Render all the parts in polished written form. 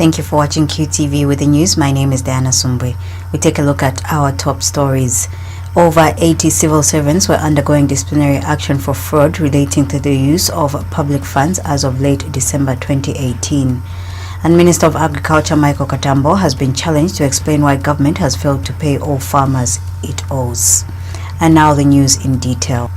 Thank you for watching QTV with the news. My name is Diana Sumbwe. We take a look at our top stories. Over 80 civil servants were undergoing disciplinary action for fraud relating to the use of public funds as of late December 2018. And Minister of Agriculture Michael Katambo has been challenged to explain why government has failed to pay all farmers it owes. And now the news in detail.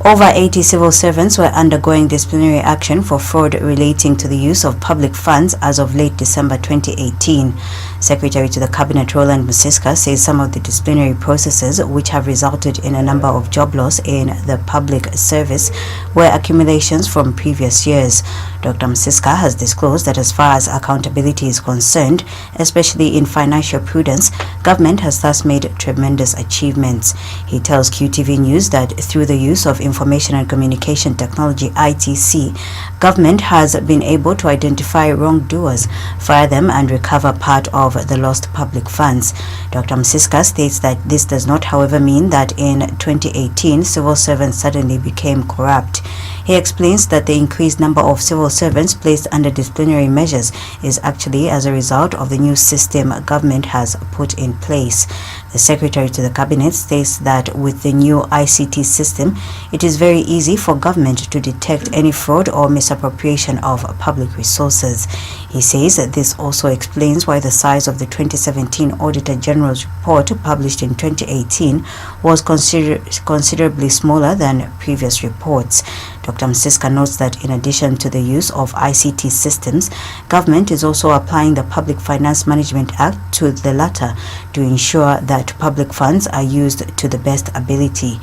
Over 80 civil servants were undergoing disciplinary action for fraud relating to the use of public funds as of late December 2018. Secretary to the Cabinet Roland Musiska says some of the disciplinary processes which have resulted in a number of job loss in the public service were accumulations from previous years. Dr. Musiska has disclosed that as far as accountability is concerned, especially in financial prudence, government has thus made tremendous achievements. He tells QTV News that through the use of Information and Communication Technology (ITC), government has been able to identify wrongdoers, fire them and recover part of the lost public funds. Dr. Musiska states that this does not, however, mean that in 2018 civil servants suddenly became corrupt. He explains that the increased number of civil servants placed under disciplinary measures is actually as a result of the new system government has put in place. The Secretary to the Cabinet states that with the new ICT system, it is very easy for government to detect any fraud or misappropriation of public resources. He says that this also explains why the size of the 2017 Auditor General's report published in 2018 was considerably smaller than previous reports. Dr. Musiska notes that in addition to the use of ICT systems, government is also applying the Public Finance Management Act to the latter to ensure that public funds are used to the best ability.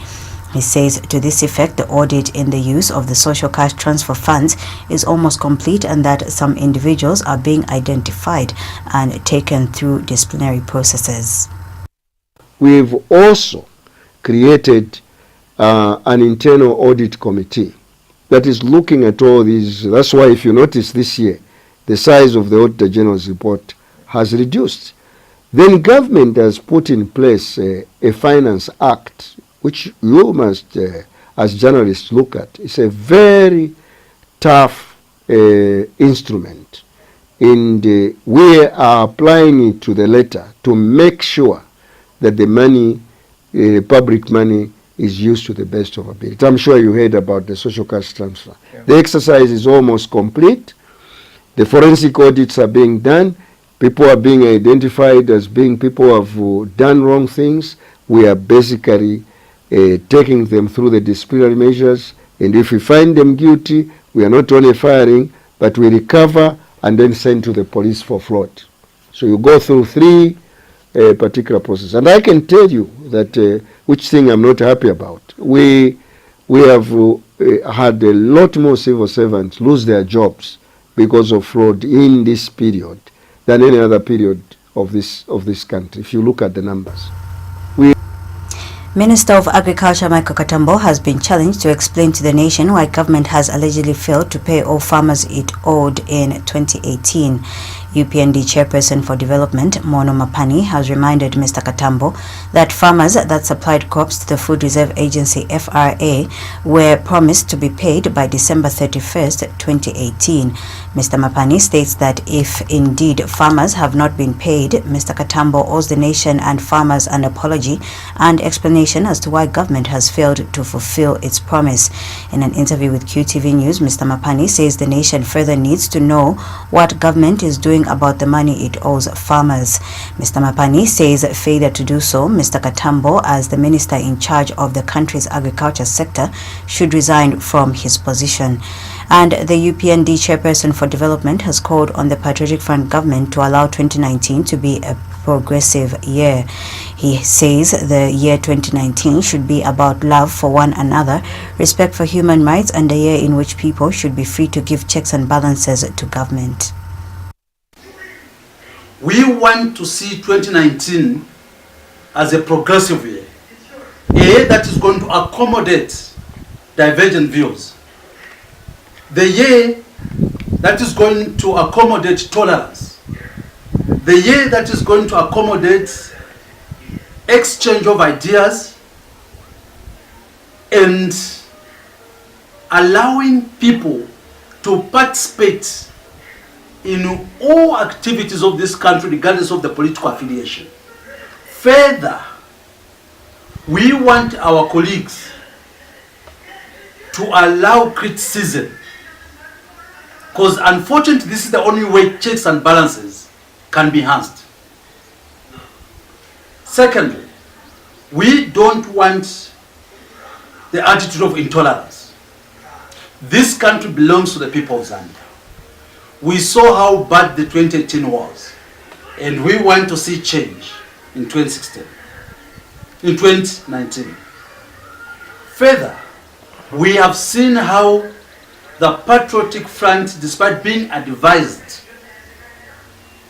He says to this effect, the audit in the use of the social cash transfer funds is almost complete and that some individuals are being identified and taken through disciplinary processes. We've also created an internal audit committee that is looking at all these. That's why if you notice this year, the size of the Auditor General's report has reduced. Then government has put in place a Finance Act, which you must, as journalists, look at. It's a very tough instrument. And we are applying it to the letter to make sure that the money, public money, is used to the best of ability. I'm sure you heard about the social cash transfer. Yeah. The exercise is almost complete. The forensic audits are being done. People are being identified as being people who have done wrong things. We are basically taking them through the disciplinary measures. And if we find them guilty, we are not only firing, but we recover and then send to the police for fraud. So you go through three particular process. And I can tell you that which thing I'm not happy about. We have had a lot more civil servants lose their jobs because of fraud in this period than any other period of this country, if you look at the numbers. Minister of Agriculture Michael Katambo has been challenged to explain to the nation why government has allegedly failed to pay all farmers it owed in 2018. UPND Chairperson for Development, Mono Mapani, has reminded Mr. Katambo that farmers that supplied crops to the Food Reserve Agency (FRA) were promised to be paid by December 31st, 2018. Mr. Mapani states that if indeed farmers have not been paid, Mr. Katambo owes the nation and farmers an apology and explanation as to why government has failed to fulfill its promise. In an interview with QTV News, Mr. Mapani says the nation further needs to know what government is doing about the money it owes farmers. Mr. Mapani says failure to do so, Mr. Katambo, as the minister in charge of the country's agriculture sector, should resign from his position. And the UPND Chairperson for Development has called on the Patriotic Front government to allow 2019 to be a progressive year. He says the year 2019 should be about love for one another, respect for human rights, and a year in which people should be free to give checks and balances to government. We want to see 2019 as a progressive year, a year that is going to accommodate divergent views, the year that is going to accommodate tolerance, the year that is going to accommodate exchange of ideas and allowing people to participate in all activities of this country, regardless of the political affiliation. Further, we want our colleagues to allow criticism, because unfortunately this is the only way checks and balances can be enhanced. Secondly, we don't want the attitude of intolerance. This country belongs to the people of Zambia. We saw how bad the 2018 was, and we want to see change in 2019. Further, we have seen how the Patriotic Front, despite being advised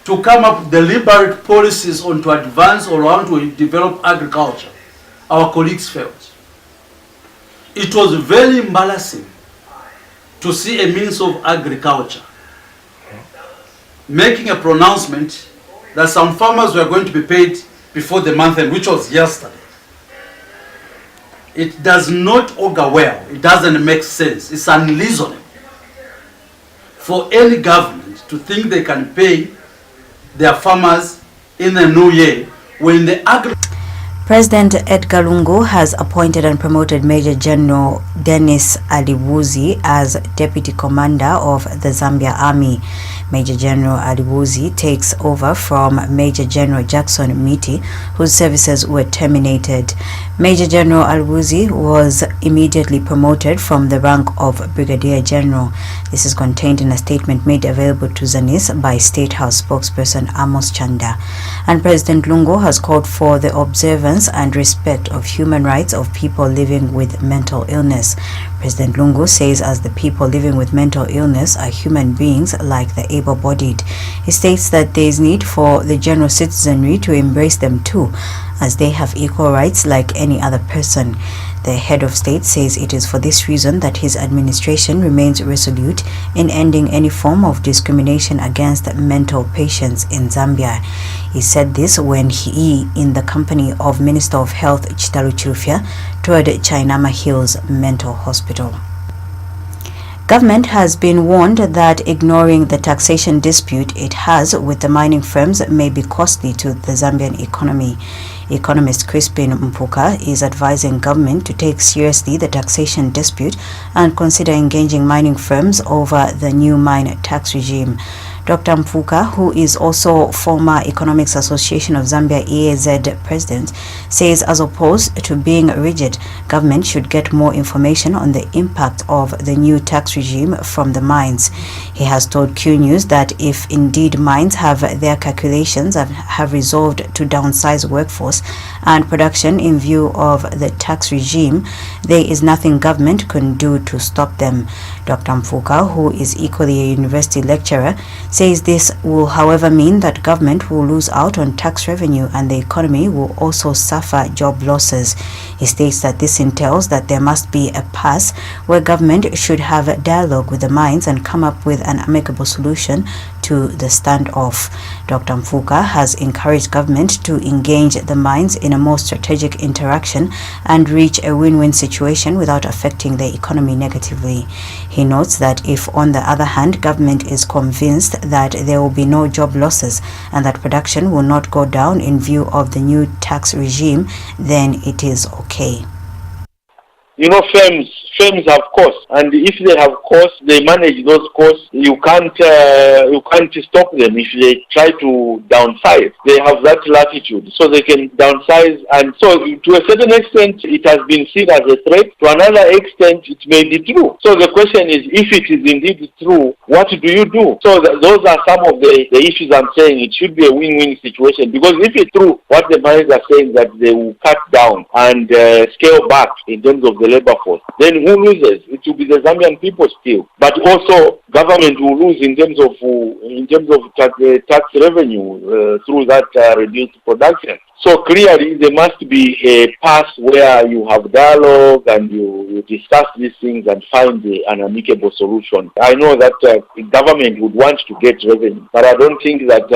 to come up with deliberate policies on to advance or on to develop agriculture, our colleagues failed. It was very embarrassing to see a Minister of Agriculture making a pronouncement that some farmers were going to be paid before the month end, which was yesterday. It does not augur well. It doesn't make sense. It's unreasonable for any government to think they can pay their farmers in the new year when the President Edgar Lungu has appointed and promoted Major General Dennis Alibuzi as Deputy Commander of the Zambia Army. Major General Alibuzi takes over from Major General Jackson Miti, whose services were terminated. Major General Alibuzi was immediately promoted from the rank of Brigadier General. This is contained in a statement made available to ZANIS by State House spokesperson Amos Chanda. And President Lungu has called for the observance and respect of human rights of people living with mental illness. President Lungu says as the people living with mental illness are human beings like the able-bodied. He states that there is need for the general citizenry to embrace them too, as they have equal rights like any other person. The head of state says it is for this reason that his administration remains resolute in ending any form of discrimination against mental patients in Zambia. He said this when he, in the company of Minister of Health Chitalu Chilufya, toured Chainama Hills Mental Hospital. Government has been warned that ignoring the taxation dispute it has with the mining firms may be costly to the Zambian economy. Economist Crispin Mpuka is advising government to take seriously the taxation dispute and consider engaging mining firms over the new mine tax regime. Dr. Mpuka, who is also former Economics Association of Zambia EAZ president, says as opposed to being rigid, government should get more information on the impact of the new tax regime from the mines. He has told Q News that if indeed mines have their calculations and have resolved to downsize workforce and production in view of the tax regime, there is nothing government can do to stop them. Dr. Mpuka, who is equally a university lecturer, says this will however mean that government will lose out on tax revenue and the economy will also suffer job losses. He states that this entails that there must be a pass where government should have a dialogue with the mines and come up with an amicable solution to the standoff. Dr. Mpuka has encouraged government to engage the mines in a more strategic interaction and reach a win-win situation without affecting the economy negatively. He notes that if, on the other hand, government is convinced that there will be no job losses and that production will not go down in view of the new tax regime, then it is okay. You know, firms have costs, and if they have costs, they manage those costs. You can't stop them if they try to downsize. They have that latitude, so they can downsize, and so to a certain extent, it has been seen as a threat. To another extent, it may be true. So the question is, if it is indeed true, what do you do? So those are some of the issues I'm saying. It should be a win-win situation, because if it's true what the mines are saying, that they will cut down and scale back in terms of the labor force, then who loses? It will be the Zambian people still, but also government will lose in terms of tax revenue through that reduced production. So clearly there must be a path where you have dialogue and you discuss these things and find an amicable solution. I know that the government would want to get revenue, but I don't think that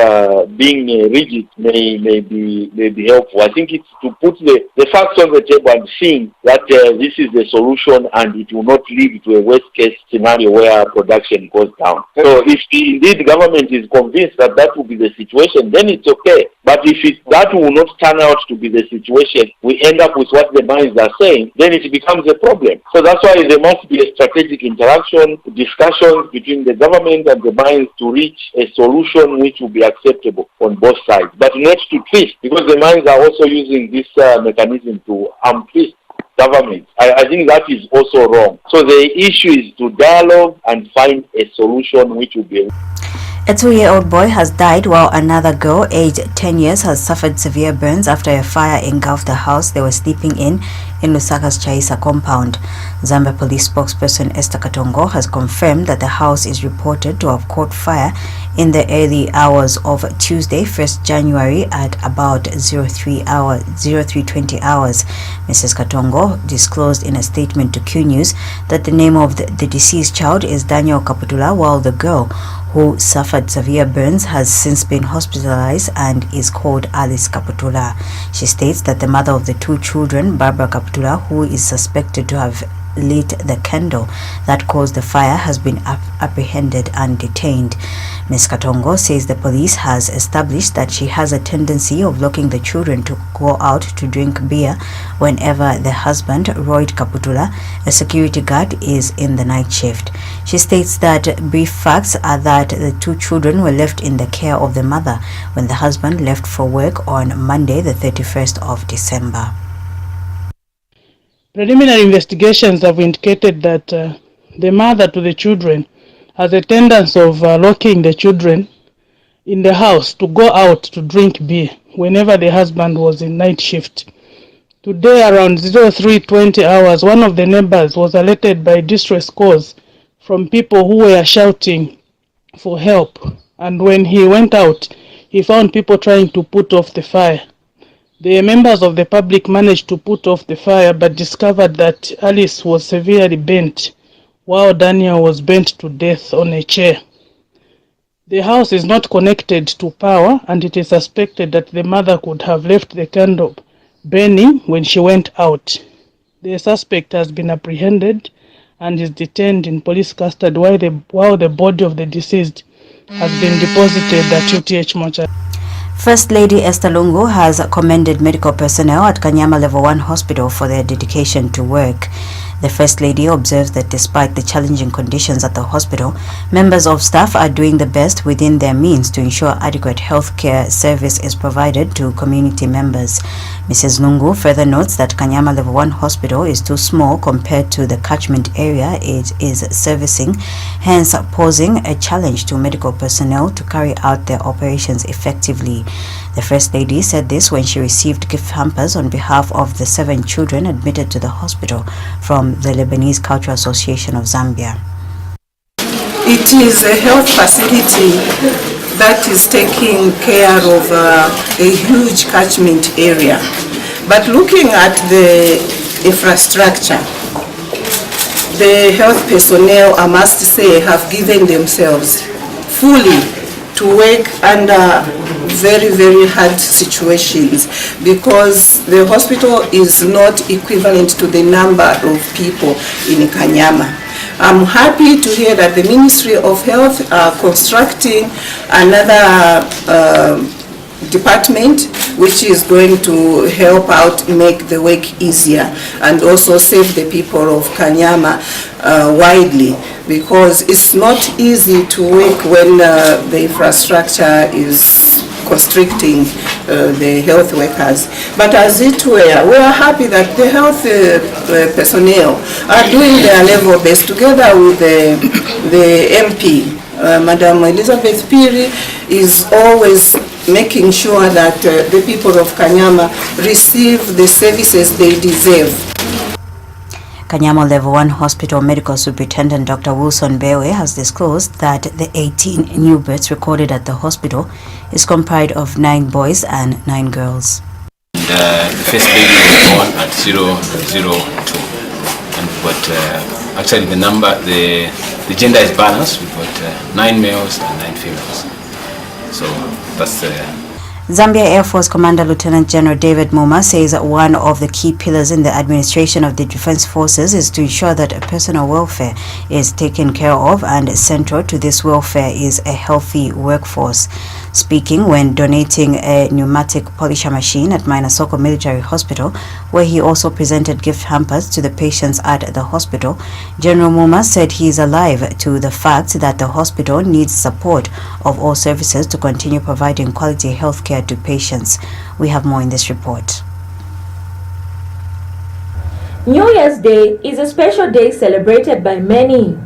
being rigid may be helpful. I think it's to put the facts on the table and seeing that this is the solution and it will not lead to a worst case scenario where production goes down. So if indeed the government is convinced that that will be the situation, then it's okay. But if that will not turn out to be the situation, we end up with what the mines are saying, then it becomes a problem. So that's why there must be a strategic interaction, discussions between the government and the mines to reach a solution which will be acceptable on both sides, but not to twist, because the mines are also using this mechanism to twist government. I think that is also wrong. So the issue is to dialogue and find a solution which will be. A 2-year-old boy has died while another girl aged 10 years has suffered severe burns after a fire engulfed the house they were sleeping in Lusaka's Chaisa compound. Zambia police spokesperson Esther Katongo has confirmed that the house is reported to have caught fire in the early hours of Tuesday, 1st January at about 03:20 hours. Mrs. Katongo disclosed in a statement to Q News that the name of the deceased child is Daniel Kaputula, while the girl who suffered severe burns has since been hospitalized and is called Alice Kaputula. She states that the mother of the two children, Barbara Kaputula, who is suspected to have lit the candle that caused the fire, has been apprehended and detained. Ms. Katongo says the police has established that she has a tendency of locking the children to go out to drink beer whenever the husband, Royd Kaputula, a security guard, is in the night shift. She states that brief facts are that the two children were left in the care of the mother when the husband left for work on Monday, the 31st of December. Preliminary investigations have indicated that the mother to the children has a tendency of locking the children in the house to go out to drink beer whenever the husband was in night shift. Today around 03:20 hours, one of the neighbors was alerted by distress calls from people who were shouting for help, and when he went out, he found people trying to put off the fire. The members of the public managed to put off the fire but discovered that Alice was severely burnt, while Daniel was burnt to death on a chair. The house is not connected to power, and it is suspected that the mother could have left the candle burning when she went out. The suspect has been apprehended and is detained in police custody while the body of the deceased has been deposited at UTH mortuary. First Lady Esther Lungu has commended medical personnel at Kanyama Level 1 Hospital for their dedication to work. The First Lady observes that despite the challenging conditions at the hospital, members of staff are doing the best within their means to ensure adequate healthcare service is provided to community members. Mrs. Lungu further notes that Kanyama Level 1 Hospital is too small compared to the catchment area it is servicing, hence posing a challenge to medical personnel to carry out their operations effectively. The First Lady said this when she received gift hampers on behalf of the 7 children admitted to the hospital from the Lebanese Cultural Association of Zambia. It is a health facility that is taking care of a huge catchment area. But looking at the infrastructure, the health personnel, I must say, have given themselves fully to work under very, very hard situations, because the hospital is not equivalent to the number of people in Kanyama. I'm happy to hear that the Ministry of Health are constructing another department which is going to help out, make the work easier, and also save the people of Kanyama widely, because it's not easy to work when the infrastructure is constricting the health workers. But as it were, we are happy that the health personnel are doing their level best together with the MP. Madam Elizabeth Piri is always making sure that the people of Kanyama receive the services they deserve. Kanyama Level 1 Hospital Medical Superintendent Dr. Wilson Bewe has disclosed that the 18 new births recorded at the hospital is comprised of 9 boys and 9 girls. The first baby was born at 002, and actually the number, the gender is balanced. We've got 9 males and 9 females. So that's Zambia Air Force Commander Lieutenant General David Muma says that one of the key pillars in the administration of the Defense Forces is to ensure that personal welfare is taken care of, and central to this welfare is a healthy workforce. Speaking when donating a pneumatic polisher machine at Mainasoko Military Hospital, where he also presented gift hampers to the patients at the hospital, General Muma said he is alive to the fact that the hospital needs support of all services to continue providing quality health care to patients. We have more in this report. New Year's Day is a special day celebrated by many.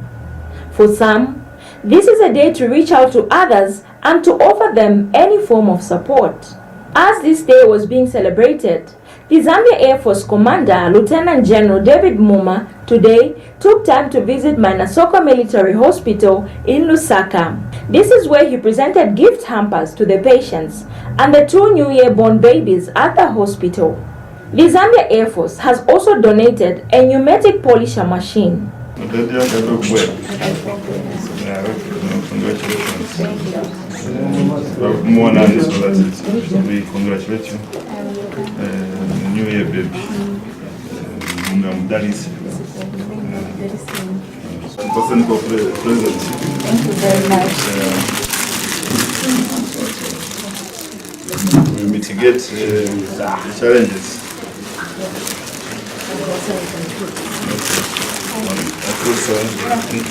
For some, this is a day to reach out to others and to offer them any form of support. As this day was being celebrated, the Zambia Air Force Commander Lieutenant General David Muma today took time to visit Mainasoko Military Hospital in Lusaka. This is where he presented gift hampers to the patients and the 2 new year-born babies at the hospital. The Zambia Air Force has also donated a pneumatic polisher machine. We congratulate you. New Year, baby. Thank you very much. We mitigate the challenges.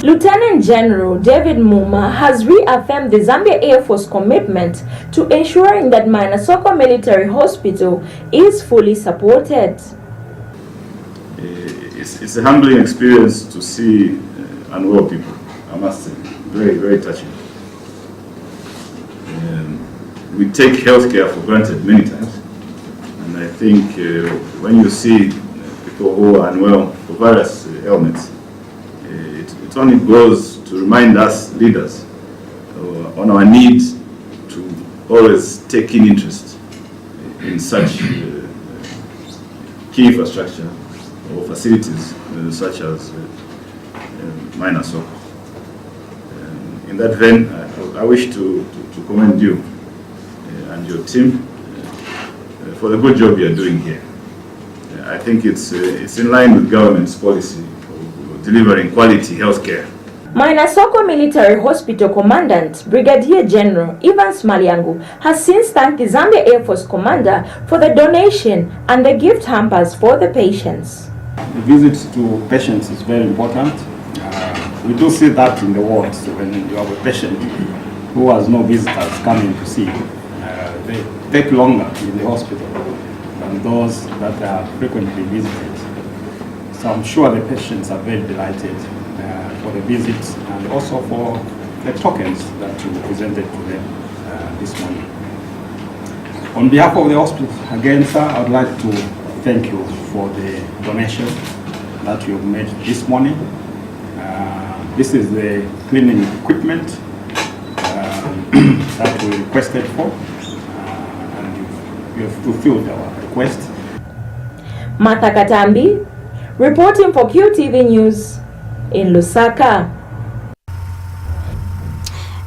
Lieutenant General David Muma has reaffirmed the Zambia Air Force commitment to ensuring that Mainasoko Military Hospital is fully supported. It's a humbling experience to see unwell people, I must say. Very, very touching. We take healthcare for granted many times, and I think when you see people who are unwell for various ailments, it only goes to remind us leaders on our need to always take keen interest in such key infrastructure or facilities such as Mainasoko. In that vein, I wish to commend you and your team for the good job you are doing here. I think it's in line with government's policy of delivering quality health care. Mainasoko Military Hospital Commandant Brigadier General Evans Maliangu has since thanked the Zambia Air Force Commander for the donation and the gift hampers for the patients. The visit to patients is very important. We do see that in the wards when you have a patient who has no visitors coming to see you. They take longer in the hospital than those that are frequently visited. So I'm sure the patients are very delighted for the visits and also for the tokens that you presented to them this morning. On behalf of the hospital, again, sir, I would like to thank you for the donation that you've made this morning. This is the cleaning equipment that we requested for, and you have fulfilled our request. Martha Katambi, reporting for QTV News in Lusaka.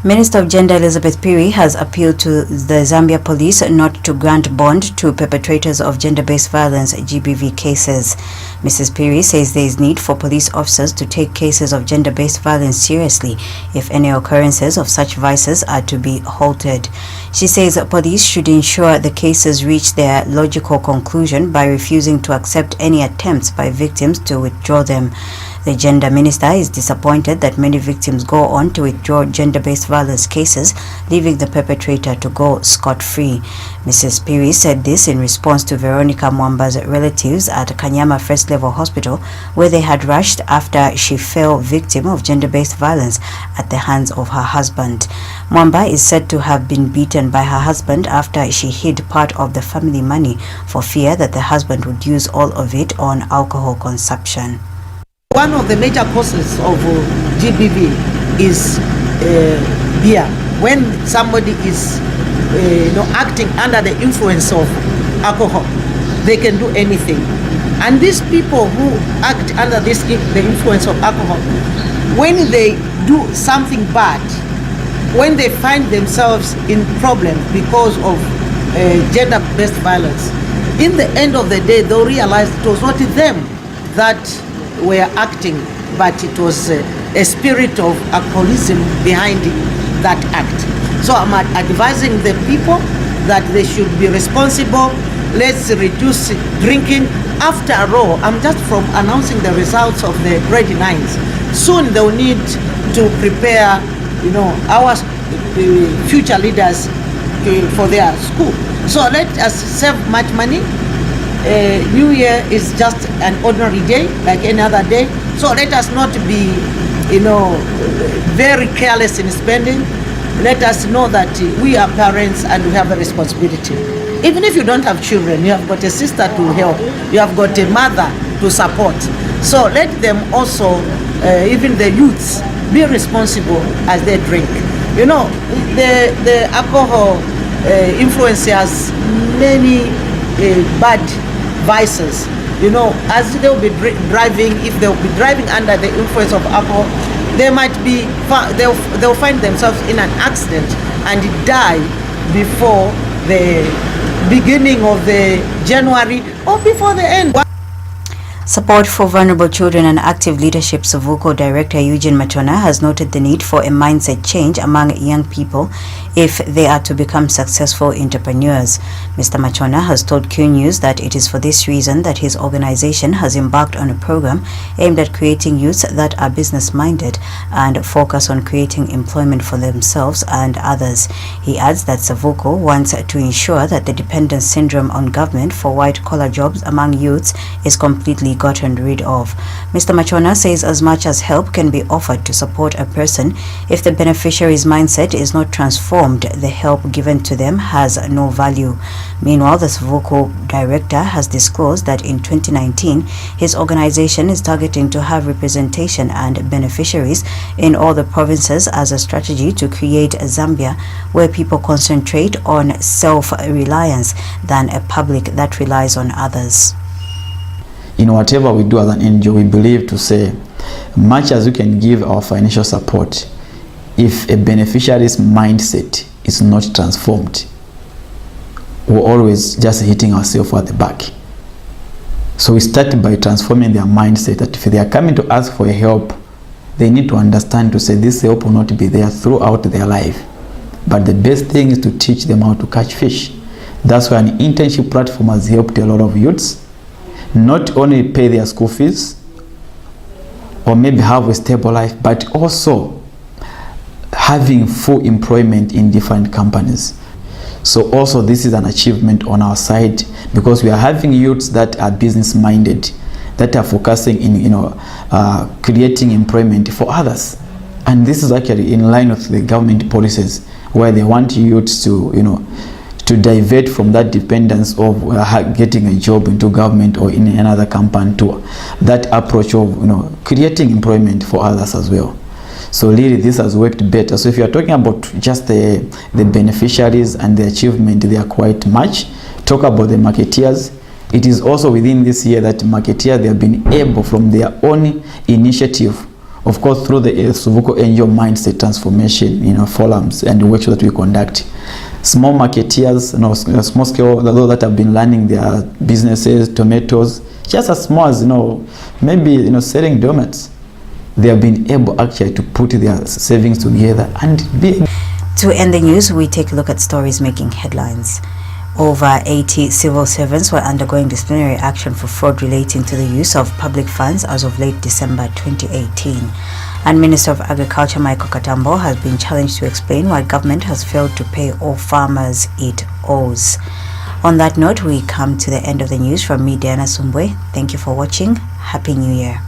Minister of Gender Elizabeth Piri has appealed to the Zambia Police not to grant bond to perpetrators of gender-based violence GBV cases. Mrs. Piri says there is need for police officers to take cases of gender-based violence seriously if any occurrences of such vices are to be halted. She says police should ensure the cases reach their logical conclusion by refusing to accept any attempts by victims to withdraw them. The gender minister is disappointed that many victims go on to withdraw gender-based violence cases, leaving the perpetrator to go scot-free. Mrs. Piri said this in response to Veronica Mwamba's relatives at Kanyama First Level Hospital, where they had rushed after she fell victim of gender-based violence at the hands of her husband. Mwamba is said to have been beaten by her husband after she hid part of the family money for fear that the husband would use all of it on alcohol consumption. One of the major causes of GBV is beer. When somebody is acting under the influence of alcohol, they can do anything. And these people who act under the influence of alcohol, when they do something bad, when they find themselves in problems because of gender-based violence. In the end of the day, they'll realize it was not them that were acting, but it was a spirit of alcoholism behind that act. So I'm advising the people that they should be responsible. Let's reduce drinking. After all, I'm just from announcing the results of the grade 9s. Soon they'll need to prepare, our future leaders for their school. So let us save much money. New Year is just an ordinary day, like any other day. So let us not be, very careless in spending. Let us know that we are parents and we have a responsibility. Even if you don't have children, you have got a sister to help, you have got a mother to support. So let them also, even the youths, be responsible as they drink. The alcohol influence has many bad vices. As they'll be driving, if they'll be driving under the influence of alcohol, they might be, they'll find themselves in an accident and die before the beginning of the January or before the end. Support for Vulnerable Children and Active Leadership Savuko Director Eugene Matona has noted the need for a mindset change among young people if they are to become successful entrepreneurs. Mr. Matona has told Q News that it is for this reason that his organization has embarked on a program aimed at creating youths that are business-minded and focus on creating employment for themselves and others. He adds that Savuko wants to ensure that the dependence syndrome on government for white-collar jobs among youths is completely gotten rid of. Mr. Machona says as much as help can be offered to support a person, if the beneficiary's mindset is not transformed, the help given to them has no value. Meanwhile, the Savuko director has disclosed that in 2019, his organization is targeting to have representation and beneficiaries in all the provinces as a strategy to create a Zambia where people concentrate on self-reliance than a public that relies on others. In whatever we do as an NGO, we believe to say, much as we can give our financial support, if a beneficiary's mindset is not transformed, we're always just hitting ourselves at the back. So we start by transforming their mindset that if they are coming to ask for help, they need to understand to say this help will not be there throughout their life. But the best thing is to teach them how to catch fish. That's why an internship platform has helped a lot of youths not only pay their school fees or maybe have a stable life, but also having full employment in different companies. So also this is an achievement on our side because we are having youths that are business minded, that are focusing in creating employment for others. And this is actually in line with the government policies where they want youths to divert from that dependence of getting a job into government or in another company to that approach of creating employment for others as well. So really this has worked better. So if you are talking about just the beneficiaries and the achievement, they are quite much. Talk about the marketeers. It is also within this year that marketeers, they have been able from their own initiative, of course through the Savuko NGO mindset transformation forums and workshops that we conduct. Small marketeers, small scale, those that have been learning their businesses, tomatoes, just as small as maybe selling donuts, they have been able actually to put their savings together and be. To end the news, we take a look at stories making headlines. Over 80 civil servants were undergoing disciplinary action for fraud relating to the use of public funds as of late December 2018. And Minister of Agriculture Michael Katambo has been challenged to explain why government has failed to pay all farmers it owes. On that note, we come to the end of the news. From me, Diana Sumbwe. Thank you for watching. Happy New Year.